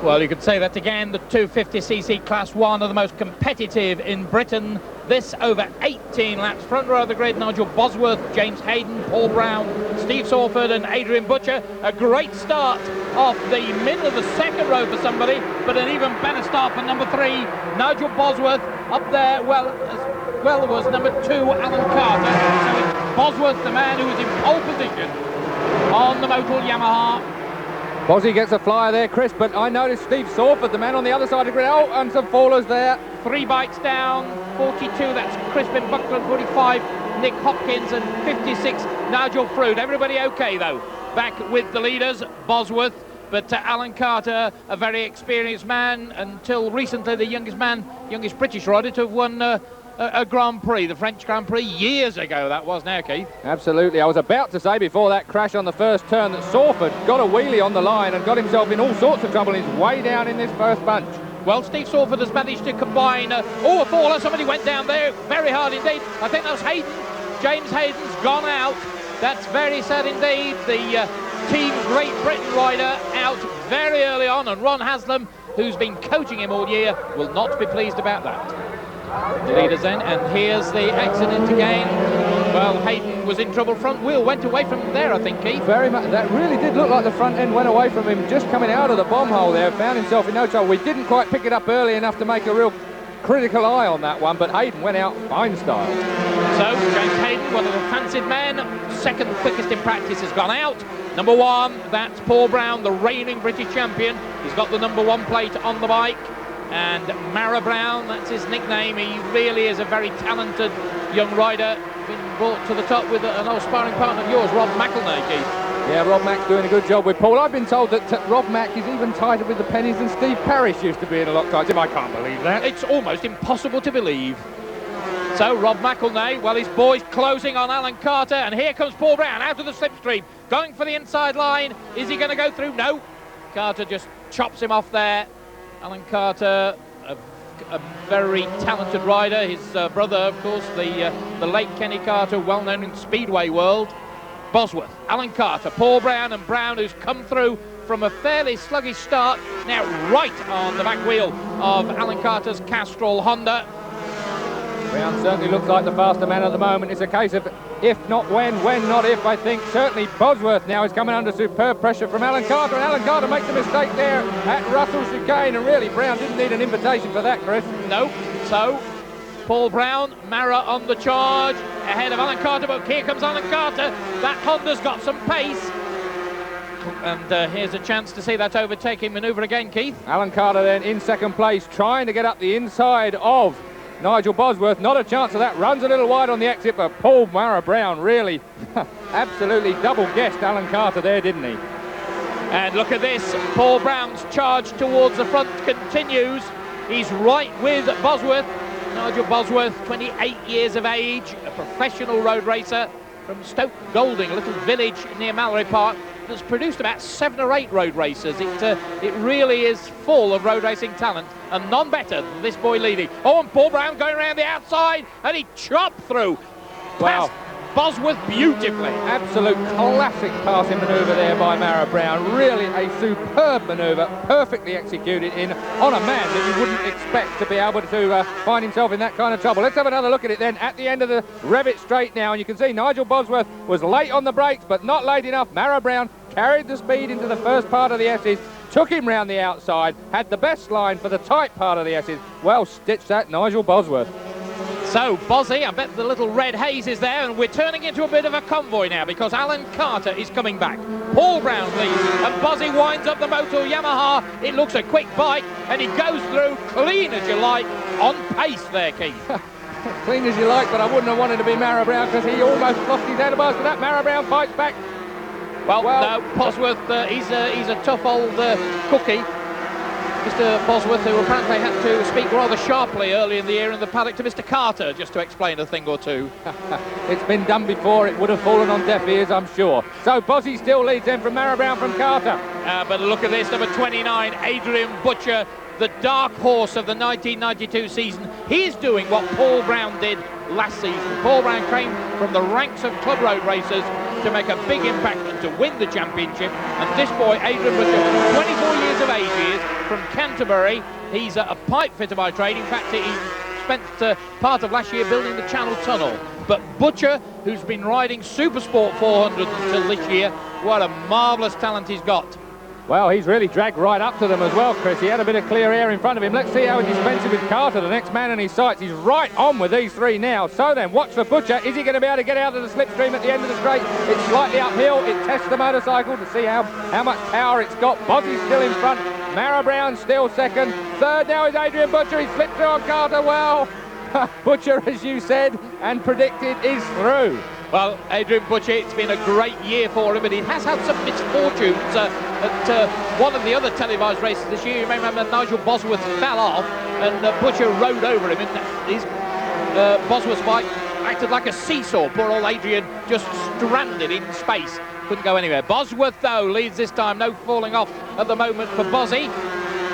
Well, you could say that again. The 250cc Class 1 are the most competitive in Britain. This over 18 laps. Front row of the grid, Nigel Bosworth, James Hayden, Paul Brown, Steve Sawford and Adrian Butcher. A great start off the middle of the second row for somebody, but an even better start for number 3, Nigel Bosworth. Up there, well, as well was number 2, Alan Carter. So it's Bosworth, the man who was in pole position on the Motul Yamaha. Bozzy gets a flyer there, Chris, but I noticed Steve Sawford, the man on the other side of the grid. Oh, and some fallers there. 3 bites down, 42, that's Crispin Buckland, 45, Nick Hopkins, and 56, Nigel Frood. Everybody okay, though? Back with the leaders, Bosworth, but Alan Carter, a very experienced man, until recently the youngest British rider to have won a Grand Prix, the French Grand Prix, years ago that was now, Keith. Absolutely. I was about to say before that crash on the first turn that Sawford got a wheelie on the line and got himself in all sorts of trouble. He's way down in this first bunch. Well, Steve Sawford has managed to combine, a faller, somebody went down there, very hard indeed. I think that was Hayden. James Hayden's gone out. That's very sad indeed. The Team Great Britain rider out very early on, and Ron Haslam, who's been coaching him all year, will not be pleased about that. Leaders then, and here's the accident again. Well, Hayden was in trouble. Front wheel went away from there, I think, Keith. Very much. That really did look like the front end went away from him, just coming out of the bomb hole there. Found himself in no trouble. We didn't quite pick it up early enough to make a real critical eye on that one, but Hayden went out fine style. So, James Hayden, one of the fancied men, second quickest in practice, has gone out. Number 1, that's Paul Brown, the reigning British champion. He's got the number 1 plate on the bike. And Mara Brown, that's his nickname. He really is a very talented young rider. Been brought to the top with an old sparring partner of yours, Rob McElnay, Keith. Yeah, Rob Mack's doing a good job with Paul. I've been told that Rob Mack is even tighter with the pennies than Steve Parrish used to be in a lot tighter. I can't believe that. It's almost impossible to believe. So Rob McElnay, well, his boy's closing on Alan Carter, and here comes Paul Brown out of the slipstream, going for the inside line. Is he going to go through? No. Carter just chops him off there. Alan Carter, a very talented rider. His brother, of course, the late Kenny Carter, well known in Speedway world. Bosworth, Alan Carter, Paul Brown, and Brown, who's come through from a fairly sluggish start, now right on the back wheel of Alan Carter's Castrol Honda. Brown certainly looks like the faster man at the moment. It's a case of if not when not if, I think. Certainly Bosworth now is coming under superb pressure from Alan Carter, and Alan Carter makes a mistake there at Russell Chicane, and really Brown didn't need an invitation for that, Chris. No. So Paul Brown, Mara on the charge ahead of Alan Carter, but here comes Alan Carter. That Honda's got some pace. And here's a chance to see that overtaking manoeuvre again, Keith. Alan Carter then in second place, trying to get up the inside of Nigel Bosworth. Not a chance of that. Runs a little wide on the exit, but Paul Mara Brown really absolutely double-guessed Alan Carter there, didn't he? And look at this. Paul Brown's charge towards the front continues. He's right with Bosworth. Nigel Bosworth, 28 years of age, a professional road racer from Stoke Golding, a little village near Mallory Park, that's produced about 7 or 8 road racers. It really is full of road racing talent, and none better than this boy leading. Oh, and Paul Brown going around the outside, and he chopped through. Wow. Past Bosworth beautifully. Absolute classic passing manoeuvre there by Mara Brown. Really a superb manoeuvre, perfectly executed on a man that you wouldn't expect to be able to find himself in that kind of trouble. Let's have another look at it then at the end of the Revit straight now, and you can see Nigel Bosworth was late on the brakes, but not late enough. Mara Brown carried the speed into the first part of the S's, took him round the outside, had the best line for the tight part of the S's. Well stitched that, Nigel Bosworth. So, Bozzy, I bet the little red haze is there, and we're turning into a bit of a convoy now because Alan Carter is coming back. Paul Brown leads, and Bozzy winds up the Motul Yamaha. It looks a quick bike, and he goes through clean as you like, on pace there, Keith. Clean as you like, but I wouldn't have wanted to be Mara Brown because he almost lost his handlebars for that. Mara Brown fights back. Well, no, Bosworth, he's a tough old cookie. Mr. Bosworth, who apparently had to speak rather sharply early in the year in the paddock to Mr. Carter just to explain a thing or two. It's been done before. It would have fallen on deaf ears, I'm sure. So Bozzy still leads then from Mara Brown from Carter. But look at this, number 29, Adrian Butcher, the dark horse of the 1992 season. He's doing what Paul Brown did last season. Paul Brown came from the ranks of club road racers to make a big impact and to win the championship. And this boy, Adrian Butcher, 24 years of age he is, from Canterbury. He's a pipe fitter by trade. In fact, he spent part of last year building the Channel Tunnel. But Butcher, who's been riding Super Sport 400 until this year, what a marvellous talent he's got. Well, he's really dragged right up to them as well, Chris. He had a bit of clear air in front of him. Let's see how he dispenses with Carter, the next man in his sights. He's right on with these three now. So then, watch for Butcher. Is he going to be able to get out of the slipstream at the end of the straight? It's slightly uphill. It tests the motorcycle to see how much power it's got. Bozzie's still in front. Mara Brown still second. Third now is Adrian Butcher. He slipped through on Carter. Well, Butcher, as you said and predicted, is through. Well, Adrian Butcher, it's been a great year for him, but he has had some misfortunes at one of the other televised races this year. You may remember Nigel Bosworth fell off and Butcher rode over him. His Bosworth's bike acted like a seesaw. Poor old Adrian just stranded in space. Couldn't go anywhere. Bosworth, though, leads this time. No falling off at the moment for Bozzie.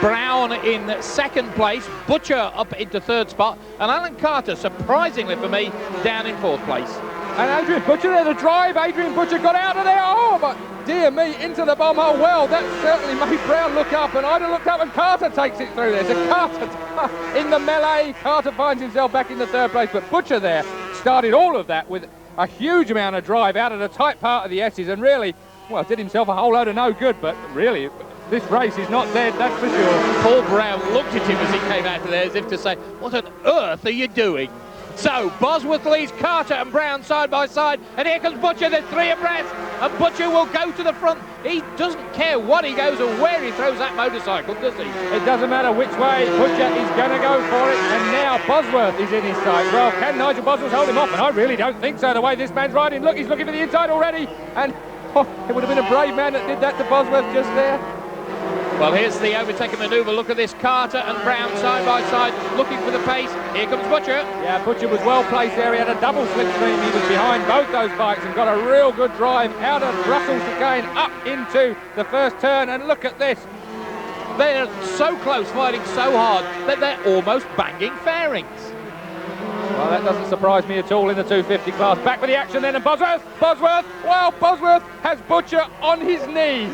Brown in second place. Butcher up into third spot. And Alan Carter, surprisingly for me, down in fourth place. And Adrian Butcher there to drive. Adrian Butcher got out of there. Oh, but dear me, into the bomb hole. Well, that certainly made Brown look up. And I'd have looked up and Carter takes it through there. So Carter in the melee. Carter finds himself back in the third place. But Butcher there started all of that with a huge amount of drive out of the tight part of the S's. And really, well, did himself a whole load of no good. But really, this race is not dead, that's for sure. Paul Brown looked at him as he came out of there as if to say, what on earth are you doing? So Bosworth leads Carter and Brown side by side, and here comes Butcher. There's three abreast, and Butcher will go to the front. He doesn't care what he goes or where he throws that motorcycle, does he? It doesn't matter which way Butcher is going to go for it, and now Bosworth is in his sight. Well, can Nigel Bosworth hold him off? And I really don't think so, the way this man's riding. Look, he's looking for the inside already, and it would have been a brave man that did that to Bosworth just there. Well, here's the overtaking manoeuvre. Look at this, Carter and Brown side by side, looking for the pace. Here comes Butcher. Yeah, Butcher was well placed there. He had a double slipstream. He was behind both those bikes and got a real good drive out of Russell's chicane up into the first turn. And look at this. They're so close, fighting so hard, that they're almost banging fairings. Well, that doesn't surprise me at all in the 250 class. Back with the action then, and Bosworth. Well, Bosworth has Butcher on his knee.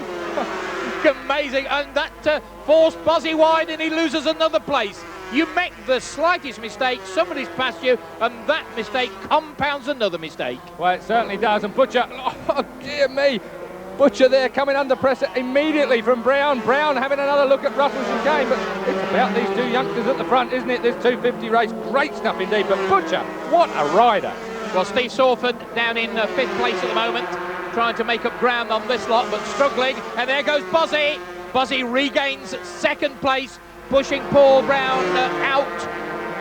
Amazing, and that forced Bozzie wide, and he loses another place. You make the slightest mistake, somebody's passed you, and that mistake compounds another mistake. Well, it certainly does, and Butcher, oh dear me, Butcher there coming under pressure immediately from Brown. Brown having another look at Russell's chicane, but it's about these two youngsters at the front, isn't it, this 250 race? Great stuff indeed, but Butcher, what a rider. Well, Steve Sawford down in fifth place at the moment, trying to make up ground on this lot, but struggling. And there goes Bozzie. Bozzie regains second place, pushing Paul Brown out.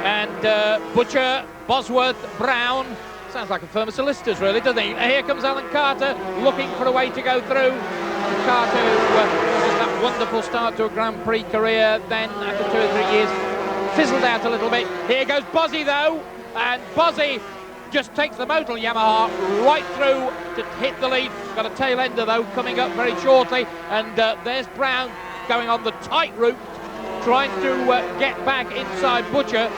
And Butcher, Bosworth, Brown. Sounds like a firm of solicitors, really, doesn't he? Here comes Alan Carter, looking for a way to go through. Alan Carter, who had that wonderful start to a Grand Prix career, then after 2 or 3 years, fizzled out a little bit. Here goes Bozzie, though, and Bozzie just takes the Motul Yamaha right through to hit the lead. Got a tail ender, though, coming up very shortly. And there's Brown going on the tight route, trying to get back inside Butcher.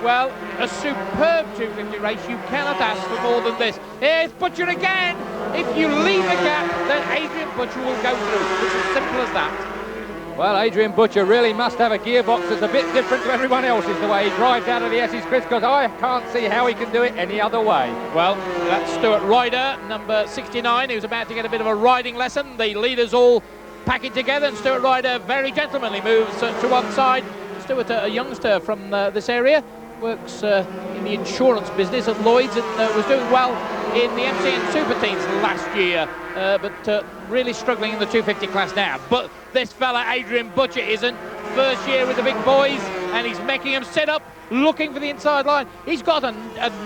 Well, a superb 250 race. You cannot ask for more than this. Here's Butcher again. If you leave a gap, then Adrian Butcher will go through. It's as simple as that. Well, Adrian Butcher really must have a gearbox that's a bit different to everyone else's, the way he drives out of the S's, Chris, because I can't see how he can do it any other way. Well, that's Stuart Ryder, number 69, who's about to get a bit of a riding lesson. The leaders all packing together, and Stuart Ryder very gentlemanly moves to one side. Stuart, a youngster from this area, works in the insurance business at Lloyd's, and was doing well in the MCN Super Teams last year, but really struggling in the 250 class now. But this fella, Adrian Butcher, isn't. First year with the big boys, and he's making them sit up, looking for the inside line. He's got a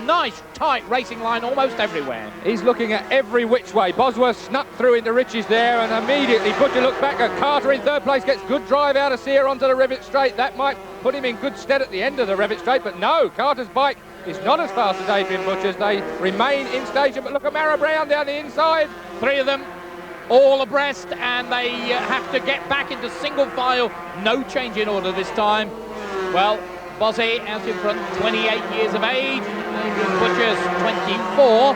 nice, tight racing line almost everywhere. He's looking at every which way. Bosworth snuck through into Richie's there, and immediately Butcher looks back at Carter in third place, gets good drive out of Sear onto the Rivet Straight. That might put him in good stead at the end of the Rivet Straight, but no, Carter's bike is not as fast as Adrian Butcher's. They remain in station, but look at Mara Brown down the inside. Three of them all abreast, and they have to get back into single file. No change in order this time. Well, Bozzie out in front, 28 years of age. Adrian Butcher's 24.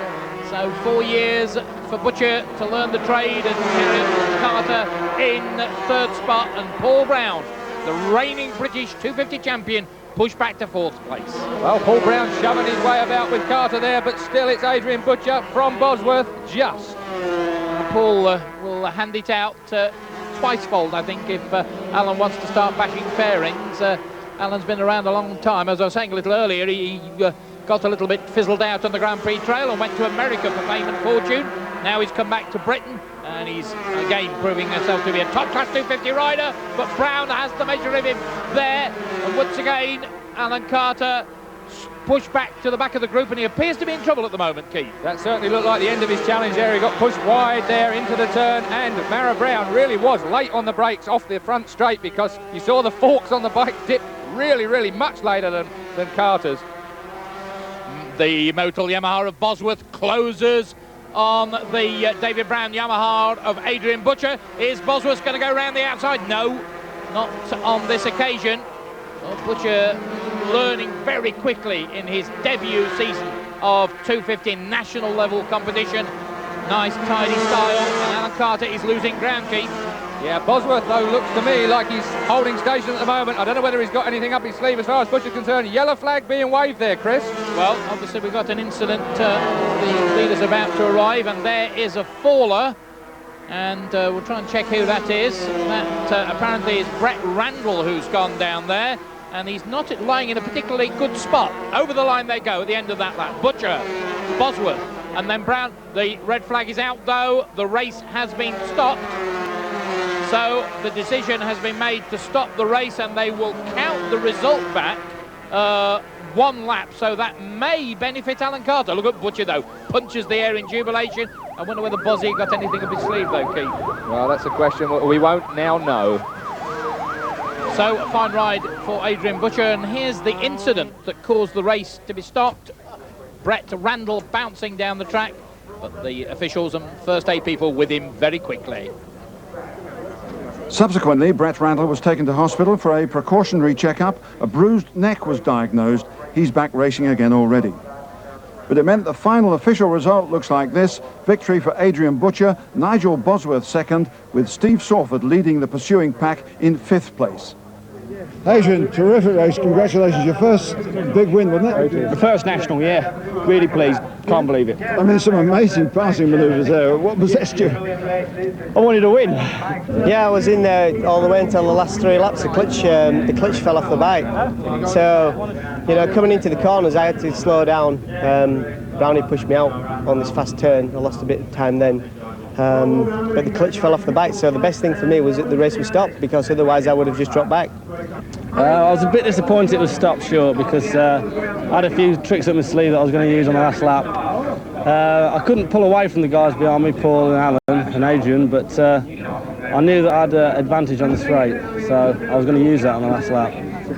So 4 years for Butcher to learn the trade, and Carter in third spot, and Paul Brown the reigning British 250 champion, pushed back to 4th place. Well, Paul Brown shoving his way about with Carter there, but still it's Adrian Butcher from Bosworth, just. Paul will hand it out twicefold, I think, if Alan wants to start bashing fairings. Alan's been around a long time. As I was saying a little earlier, he got a little bit fizzled out on the Grand Prix trail and went to America for fame and fortune. Now he's come back to Britain, and he's again proving himself to be a top-class 250 rider, but Brown has the measure of him there. And once again, Alan Carter pushed back to the back of the group, and he appears to be in trouble at the moment, Keith. That certainly looked like the end of his challenge there. He got pushed wide there into the turn, and Mara Brown really was late on the brakes off the front straight, because you saw the forks on the bike dip really much later than Carter's. The Motul Yamaha of Bosworth closes on the David Brown Yamaha of Adrian Butcher. Is Bosworth going to go round the outside? No, not on this occasion. Well, Butcher learning very quickly in his debut season of 250 national level competition. Nice tidy style, and Alan Carter is losing ground, Keith. Yeah, Bosworth though looks to me like he's holding station at the moment. I don't know whether he's got anything up his sleeve as far as Butcher's concerned. Yellow flag being waved there, Chris. Well, obviously we've got an incident. The leader's about to arrive, and there is a faller, and we'll try and check who that is. That apparently is Brett Randall, who's gone down there, and he's not lying in a particularly good spot. Over the line they go at the end of that lap. Butcher, Bosworth, and then Brown. The red flag is out though. The race has been stopped. So the decision has been made to stop the race, and they will count the result back 1 lap. So that may benefit Alan Carter. Look at Butcher though, punches the air in jubilation. I wonder whether Bozzy got anything up his sleeve though, Keith. Well, that's a question we won't now know. So a fine ride for Adrian Butcher, and here's the incident that caused the race to be stopped. Brett Randall bouncing down the track, but the officials and first aid people with him very quickly. Subsequently, Brett Randall was taken to hospital for a precautionary checkup. A bruised neck was diagnosed. He's back racing again already. But it meant the final official result looks like this. Victory for Adrian Butcher, Nigel Bosworth second, with Steve Sawford leading the pursuing pack in 5th place. Adrian, terrific race. Congratulations. Your first big win, wasn't it? The first national, yeah. Really pleased. Can't believe it. I mean, some amazing passing manoeuvres there. What possessed you? I wanted to win. Yeah, I was in there all the way until the last 3 laps. The clutch fell off the bike. So, you know, coming into the corners, I had to slow down. Brownie pushed me out on this fast turn. I lost a bit of time then. But the clutch fell off the bike, so the best thing for me was that the race was stopped, because otherwise I would have just dropped back. I was a bit disappointed it was stopped short, because I had a few tricks up my sleeve that I was going to use on the last lap. I couldn't pull away from the guys behind me, Paul and Alan and Adrian, but I knew that I had an advantage on the straight, so I was going to use that on the last lap.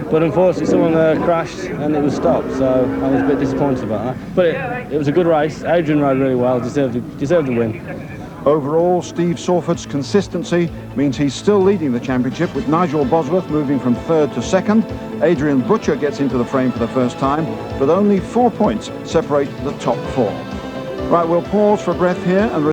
But unfortunately someone crashed and it was stopped, so I was a bit disappointed about that. But it was a good race. Adrian rode really well, deserved the win. Overall, Steve Sawford's consistency means he's still leading the championship, with Nigel Bosworth moving from 3rd to 2nd. Adrian Butcher gets into the frame for the first time, but only 4 points separate the top 4. Right, we'll pause for breath here and